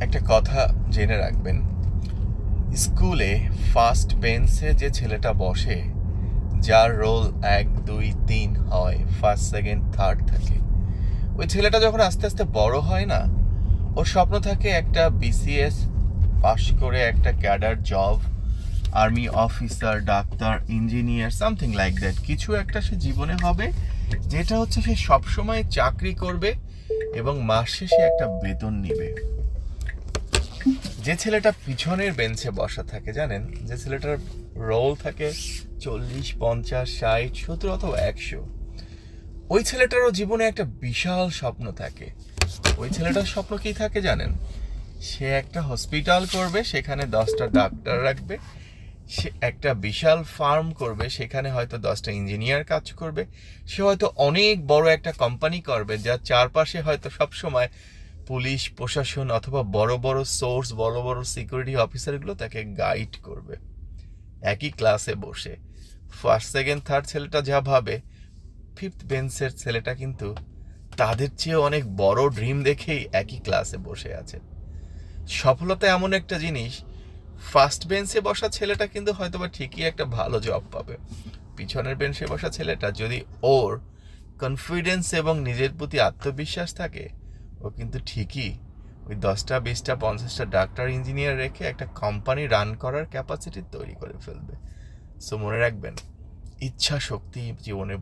একটা কথা জেনে রাখবেন, স্কুলে ফার্স্ট বেঞ্চে যে ছেলেটা বসে, যার রোল 1, 2, 3 হয়, ফার্স্ট সেকেন্ড থার্ড থাকে, ওই ছেলেটা যখন আস্তে আস্তে বড় হয় না, ওর স্বপ্ন থাকে একটা বিসিএস পাশ করে একটা cadre job, army officer, doctor, engineer, something like that. কিছু একটা সে জীবনে হবে, যেটা হচ্ছে সে সবসময় চাকরি করবে এবং মাস শেষে একটা বেতন নিবে। যে ছেলেটা পিছনের বেঞ্চে বসা থাকে, জানেন, যে ছেলেটার রোল থাকে 40, 50, 60, 70 অথবা 100, ওই ছেলেটারও জীবনে একটা বিশাল স্বপ্ন থাকে। ওই ছেলেটার স্বপ্ন কি থাকে জানেন? সে একটা হসপিটাল করবে, সেখানে 10টা ডাক্তার রাখবে। সে একটা বিশাল ফার্ম করবে, সেখানে হয়তো 10টা ইঞ্জিনিয়ার কাজ করবে। সে হয়তো অনেক বড় একটা কোম্পানি করবে, যার চারপাশে হয়তো সবসময় পুলিশ প্রশাসন অথবা বড় বড় সোর্স, বড় বড় সিকিউরিটি অফিসারগুলো তাকে গাইড করবে। একই ক্লাসে বসে ফার্স্ট সেকেন্ড থার্ড ছেলেটা যা ভাবে, ফিফথ বেঞ্চের ছেলেটা কিন্তু তাদের চেয়ে অনেক বড় ড্রিম দেখেই একই ক্লাসে বসে আছে। সফলতা এমন একটা জিনিস, ফার্স্ট বেঞ্চে বসা ছেলেটা কিন্তু হয়তোবা ঠিকই একটা ভালো জব পাবে। পিছনের বেঞ্চে বসা ছেলেটা যদি ওর কনফিডেন্স এবং নিজের প্রতি আত্মবিশ্বাস থাকে, ও কিন্তু ঠিকই ওই 10টা, 20টা, 50টা ডাক্তার ইঞ্জিনিয়ার রেখে একটা কোম্পানি রান করার ক্যাপাসিটি তৈরি করে ফেলবে। সো মনে রাখবেন, ইচ্ছা শক্তি জীবনে